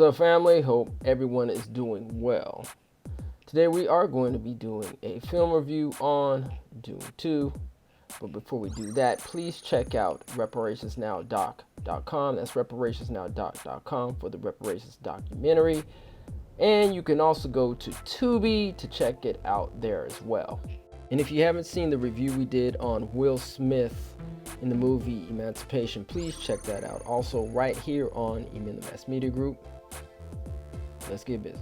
up, family? Hope everyone is doing well. Today we are going to be doing a film review on Dune 2. But before we do that, please check out reparationsnowdoc.com. That's reparationsnowdoc.com for the Reparations documentary. And you can also go to Tubi to check it out there as well. And if you haven't seen the review we did on Will Smith in the movie Emancipation, please check that out. Also right here on Emin the Mass Media Group. Let's get busy.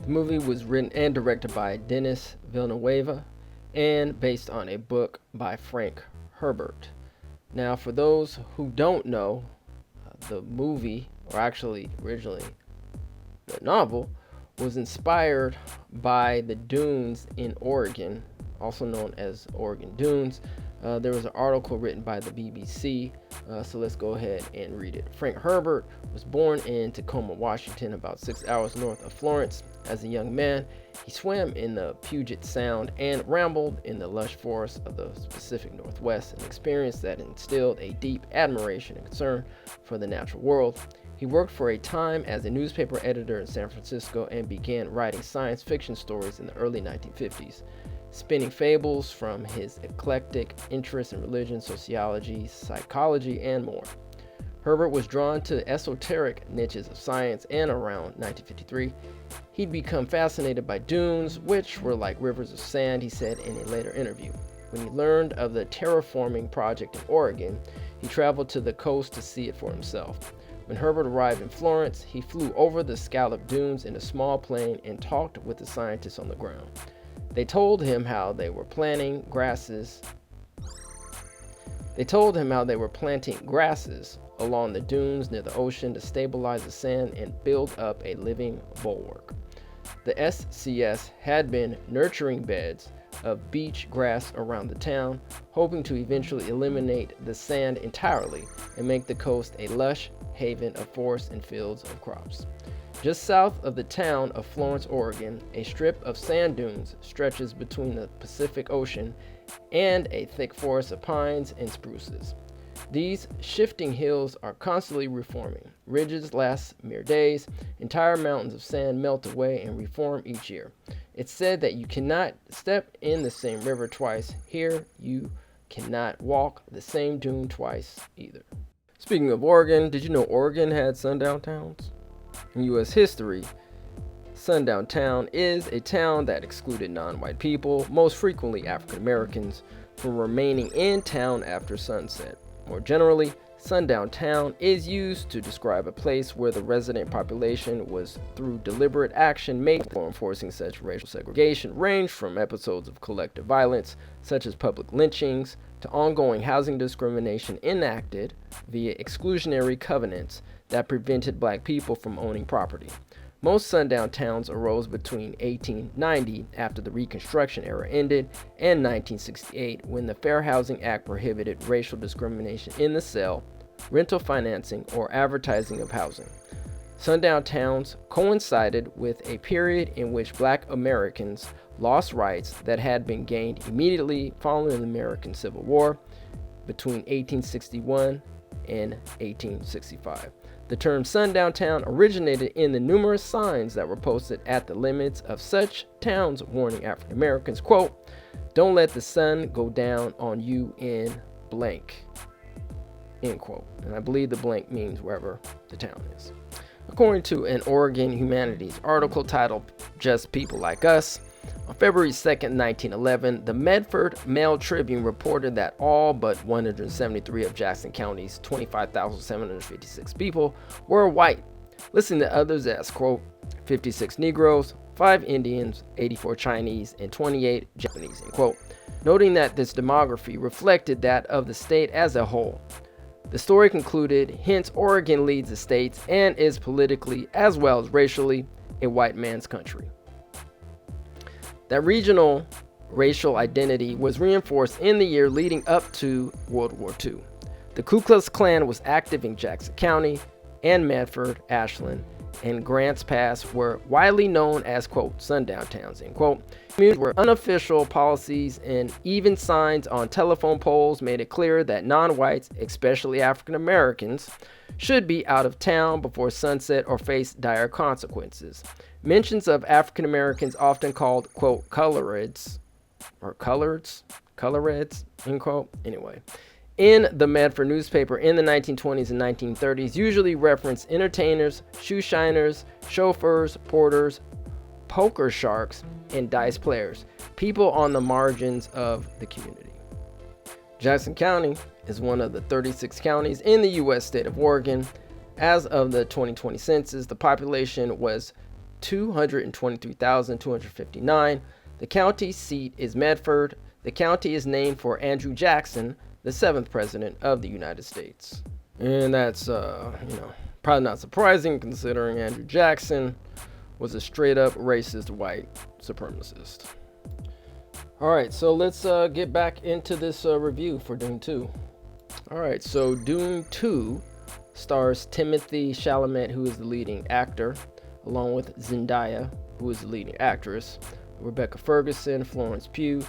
The movie was written and directed by Denis Villeneuve and based on a book by Frank Herbert. Now, for those who don't know, the movie, or actually originally the novel, was inspired by the dunes in Oregon, also known as Oregon Dunes. There was an article written by the BBC, so let's go ahead and read it. Frank Herbert was born in Tacoma, Washington, about 6 hours north of Florence. As a young man, he swam in the Puget Sound and rambled in the lush forests of the Pacific Northwest, an experience that instilled a deep admiration and concern for the natural world. He worked for a time as a newspaper editor in San Francisco and began writing science fiction stories in the early 1950s. Spinning fables from his eclectic interests in religion, sociology, psychology, and more. Herbert was drawn to esoteric niches of science, and around 1953, he'd become fascinated by dunes, which were like rivers of sand, he said in a later interview. When he learned of the terraforming project in Oregon, he traveled to the coast to see it for himself. When Herbert arrived in Florence, he flew over the scalloped dunes in a small plane and talked with the scientists on the ground. They told him how they were planting grasses along the dunes near the ocean to stabilize the sand and build up a living bulwark. The SCS had been nurturing beds of beach grass around the town, hoping to eventually eliminate the sand entirely and make the coast a lush haven of forests and fields of crops. Just south of the town of Florence, Oregon, a strip of sand dunes stretches between the Pacific Ocean and a thick forest of pines and spruces. These shifting hills are constantly reforming. Ridges last mere days. Entire mountains of sand melt away and reform each year. It's said that you cannot step in the same river twice. Here, you cannot walk the same dune twice either. Speaking of Oregon, did you know Oregon had sundown towns? In U.S. history, Sundown Town is a town that excluded non-white people, most frequently African Americans, from remaining in town after sunset. More generally, Sundown Town is used to describe a place where the resident population was, through deliberate action made for enforcing such racial segregation, ranged from episodes of collective violence, such as public lynchings, to ongoing housing discrimination enacted via exclusionary covenants that prevented black people from owning property. Most sundown towns arose between 1890, after the Reconstruction era ended, and 1968, when the Fair Housing Act prohibited racial discrimination in the sale, rental financing, or advertising of housing. Sundown towns coincided with a period in which black Americans lost rights that had been gained immediately following the American Civil War between 1861 and 1865. The term sundown town originated in the numerous signs that were posted at the limits of such towns warning African Americans, quote, "Don't let the sun go down on you in blank," end quote. And I believe the blank means wherever the town is. According to an Oregon Humanities article titled Just People Like Us, on February 2nd, 1911, the Medford Mail Tribune reported that all but 173 of Jackson County's 25,756 people were white, listing the others as, quote, 56 Negroes, 5 Indians, 84 Chinese, and 28 Japanese, end quote, noting that this demography reflected that of the state as a whole. The story concluded, hence Oregon leads the states and is politically, as well as racially, a white man's country. That regional racial identity was reinforced in the year leading up to World War II. The Ku Klux Klan was active in Jackson County and Medford, Ashland, and Grants Pass were widely known as, quote, sundown towns, end quote. Communities were unofficial policies, and even signs on telephone poles made it clear that non-whites, especially African Americans, should be out of town before sunset or face dire consequences. Mentions of African Americans, often called, quote, coloreds, end quote, anyway, in the Medford newspaper in the 1920s and 1930s, usually reference entertainers, shoe shiners, chauffeurs, porters, poker sharks, and dice players, people on the margins of the community. Jackson County is one of the 36 counties in the U.S. state of Oregon. As of the 2020 census, the population was 223,259. The county seat is Medford. The county is named for Andrew Jackson, the 7th president of the United States. And that's, probably not surprising considering Andrew Jackson was a straight up racist white supremacist. All right, so let's get back into this review for Dune 2. All right, so Dune 2 stars Timothée Chalamet, who is the leading actor, along with Zendaya, who is the leading actress, Rebecca Ferguson, Florence Pugh,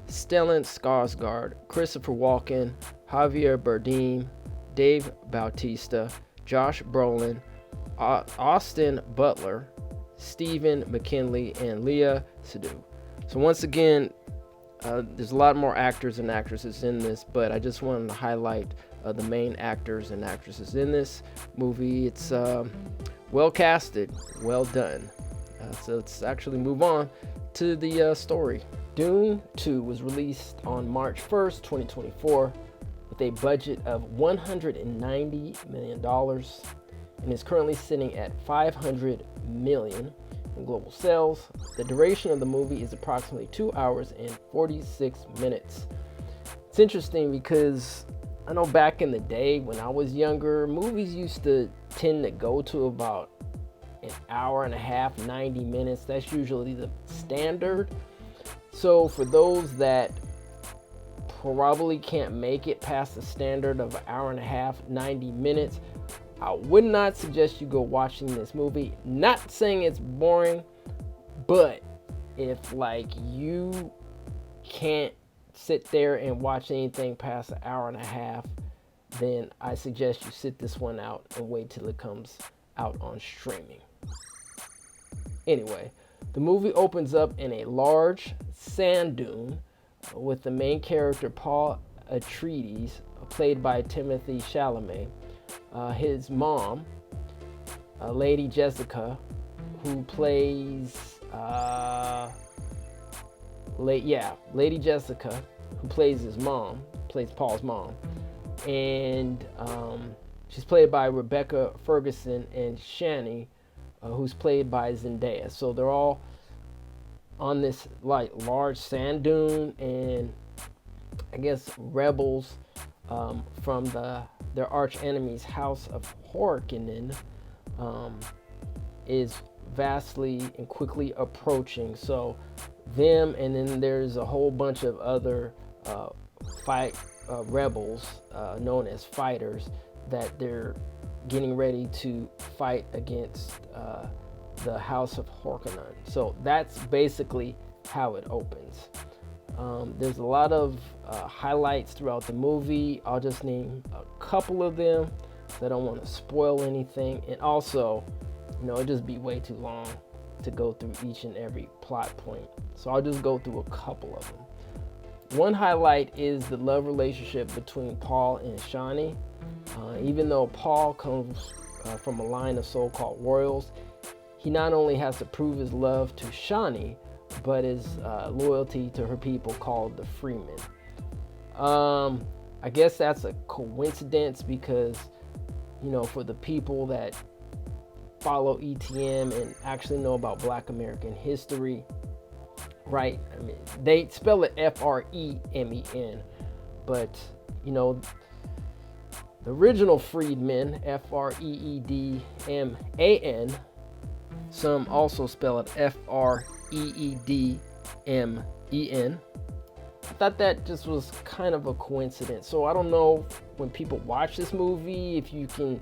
Stellan Skarsgård, Christopher Walken, Javier Bardem, Dave Bautista, Josh Brolin, Austin Butler, Stephen McKinley, and Léa Seydoux. So once again, there's a lot more actors and actresses in this, but I just wanted to highlight the main actors and actresses in this movie. It's well casted, well done. So let's actually move on to the story. Dune 2 was released on March 1st, 2024, with a budget of $190 million and is currently sitting at $500 million in global sales. The duration of the movie is approximately 2 hours and 46 minutes. It's interesting because I know back in the day when I was younger, movies used to tend to go to about an hour and a half, 90 minutes. That's usually the standard. So for those that probably can't make it past the standard of an hour and a half, 90 minutes, I would not suggest you go watching this movie. Not saying it's boring, but if you can't sit there and watch anything past an hour and a half, then I suggest you sit this one out and wait till it comes out on streaming. Anyway, the movie opens up in a large sand dune with the main character Paul Atreides, played by Timothée Chalamet, his mom, Lady Jessica, who plays Lady Jessica, who plays his mom, plays Paul's mom, and she's played by Rebecca Ferguson, and Shani, who's played by Zendaya. So they're all on this large sand dune, and I guess rebels from their arch enemy's house of Harkonnen is vastly and quickly approaching. So them, and then there's a whole bunch of other rebels known as fighters that they're getting ready to fight against the House of Harkonnen. So that's basically how it opens. There's a lot of highlights throughout the movie. I'll just name a couple of them. I don't want to spoil anything, and also, it'd just be way too long to go through each and every plot point. So I'll just go through a couple of them. One highlight is the love relationship between Paul and Shani. Even though Paul comes from a line of so-called royals, he not only has to prove his love to Shani, but his loyalty to her people called the Freemen. I guess that's a coincidence because, for the people that follow ETM and actually know about Black American history, right? I mean, they spell it Freemen, but, the original freedmen, Freedman, some also spell it Freedmen. I thought that just was kind of a coincidence. So I don't know when people watch this movie if you can,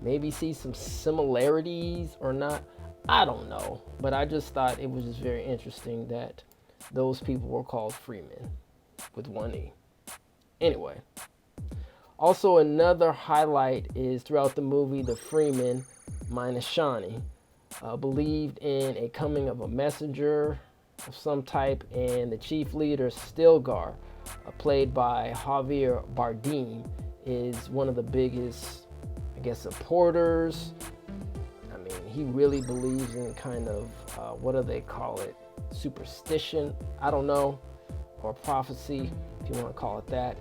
maybe see some similarities or not. I don't know, but I just thought it was just very interesting that those people were called Freemen with one E. Anyway, also another highlight is throughout the movie, the Freemen, minus Shawnee, believed in a coming of a messenger of some type, and the chief leader, Stilgar, played by Javier Bardem, is one of the biggest, I guess, supporters. I mean, he really believes in kind of, what do they call it? Superstition, I don't know, or prophecy, if you want to call it that.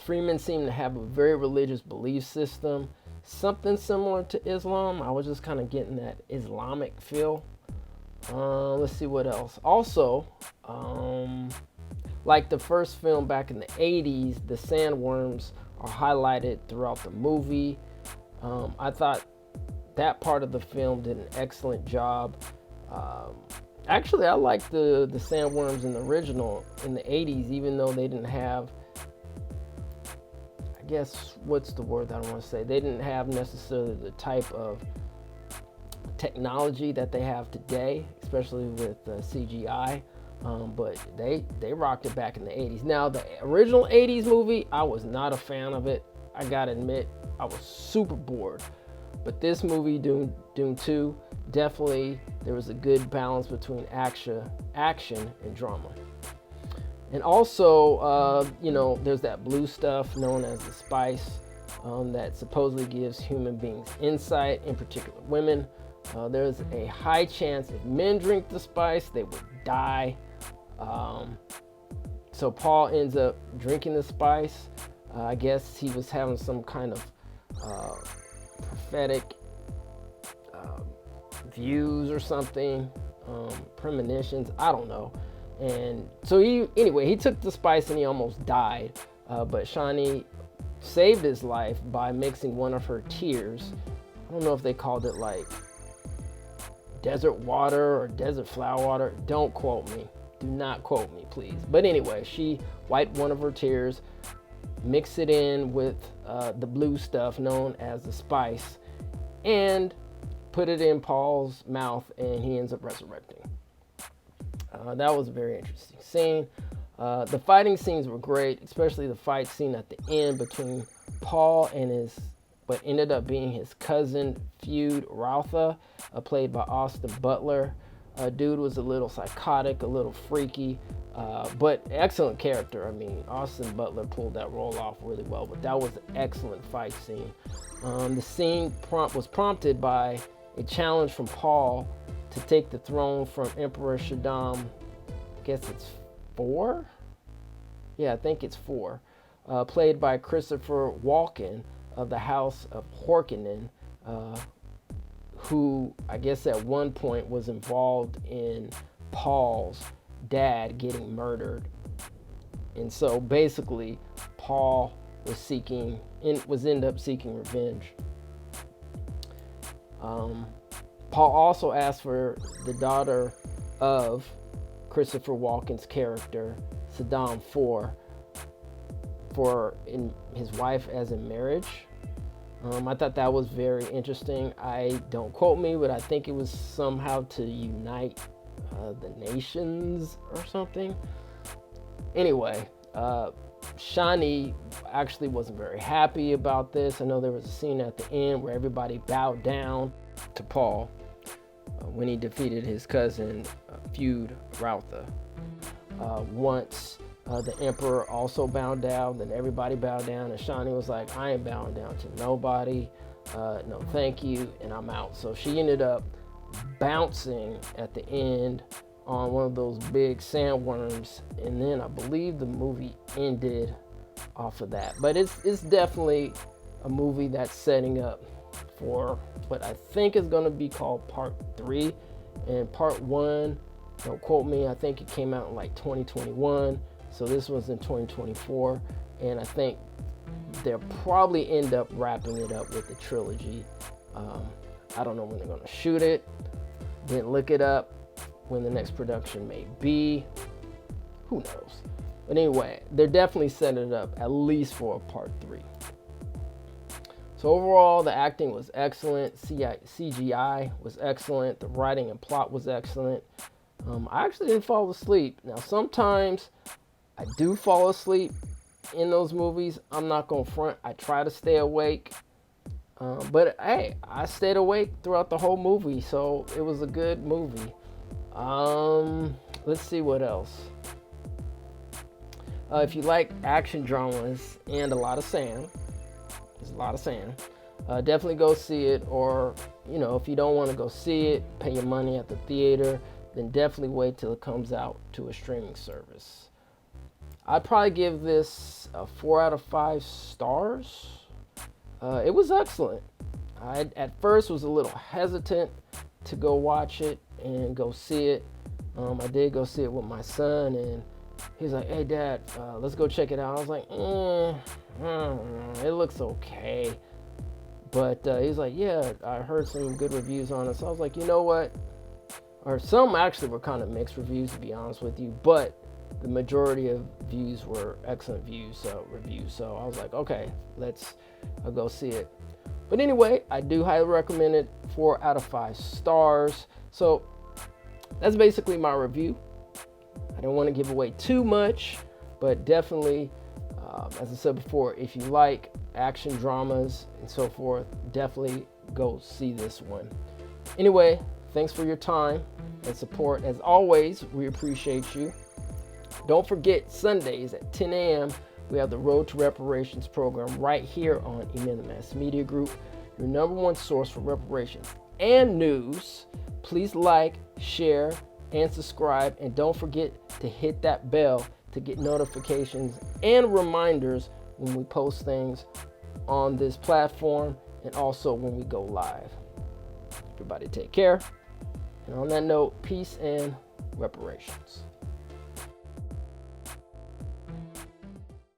Freemen seem to have a very religious belief system, something similar to Islam. I was just kind of getting that Islamic feel. Let's see what else. Also, like the first film back in the 80s, the sandworms are highlighted throughout the movie. I thought that part of the film did an excellent job. Actually, I liked the sandworms in the original in the 80s, even though they didn't have, I guess, what's the word that I want to say? They didn't have necessarily the type of technology that they have today, especially with CGI. But they rocked it back in the 80s. Now, the original 80s movie, I was not a fan of it. I gotta admit, I was super bored. But this movie, Dune 2, definitely there was a good balance between action and drama. And also, there's that blue stuff known as the spice that supposedly gives human beings insight, in particular women. There's a high chance if men drink the spice, they would die. So Paul ends up drinking the spice. I guess he was having some kind of prophetic views or something, premonitions, I don't know. And so he took the spice and he almost died. But Shawnee saved his life by mixing one of her tears. I don't know if they called it like desert water or desert flower water. Don't quote me. Do not quote me, please. But anyway, she wiped one of her tears, mixed it in with the blue stuff known as the spice, and put it in Paul's mouth, and he ends up resurrecting. That was a very interesting scene. The fighting scenes were great, especially the fight scene at the end between Paul and what ended up being his cousin, Feud Rautha, played by Austin Butler. Dude was a little psychotic, a little freaky, but excellent character. I mean, Austin Butler pulled that role off really well, but that was an excellent fight scene. The scene was prompted by a challenge from Paul to take the throne from Emperor Shaddam. I guess it's 4? Yeah, I think it's 4. Played by Christopher Walken of the House of Harkonnen, who I guess at one point was involved in Paul's dad getting murdered. And so basically Paul was end up seeking revenge. Paul also asked for the daughter of Christopher Walken's character, Saddam for his wife as in marriage. I thought that was very interesting. Don't quote me, but I think it was somehow to unite the nations or something. Anyway, Shawnee actually wasn't very happy about this. I know there was a scene at the end where everybody bowed down to Paul when he defeated his cousin, Feud Rautha. Once the emperor also bowed down, then everybody bowed down, and Shawnee was like, I ain't bowing down to nobody, no thank you, and I'm out. So she ended up bouncing at the end on one of those big sandworms, and then I believe the movie ended off of that. But it's definitely a movie that's setting up for what I think is going to be called part 3. And part 1, don't quote me, I think it came out in like 2021, so this was in 2024, and I think they'll probably end up wrapping it up with the trilogy. I don't know when they're going to shoot it, didn't look it up, when the next production may be, who knows. But anyway, they're definitely setting it up at least for a part 3. So overall, the acting was excellent. CGI was excellent. The writing and plot was excellent. I actually didn't fall asleep. Now, sometimes I do fall asleep in those movies. I'm not going to front. I try to stay awake. But hey, I stayed awake throughout the whole movie, so it was a good movie. Let's see what else. If you like action dramas and a lot of sand, there's a lot of sand, definitely go see it. Or, if you don't want to go see it, pay your money at the theater, then definitely wait till it comes out to a streaming service. I'd probably give this a 4 out of 5 stars. It was excellent. I at first was a little hesitant to go watch it and go see it. I did go see it with my son, and he's like, "Hey, Dad, let's go check it out." I was like, "It looks okay." But he's like, "Yeah, I heard some good reviews on it." So I was like, "You know what?" Or some actually were kind of mixed reviews, to be honest with you, but the majority of views were excellent reviews. So I was like, okay, I'll go see it. But anyway, I do highly recommend it. 4 out of 5 stars. So that's basically my review. I don't want to give away too much, but definitely, as I said before, if you like action dramas and so forth, definitely go see this one. Anyway, thanks for your time and support. As always, we appreciate you. Don't forget, Sundays at 10 a.m., we have the Road to Reparations program right here on Emenda Mass Media Group, your #1 source for reparations and news. Please like, share, and subscribe. And don't forget to hit that bell to get notifications and reminders when we post things on this platform and also when we go live. Everybody take care. And on that note, peace and reparations.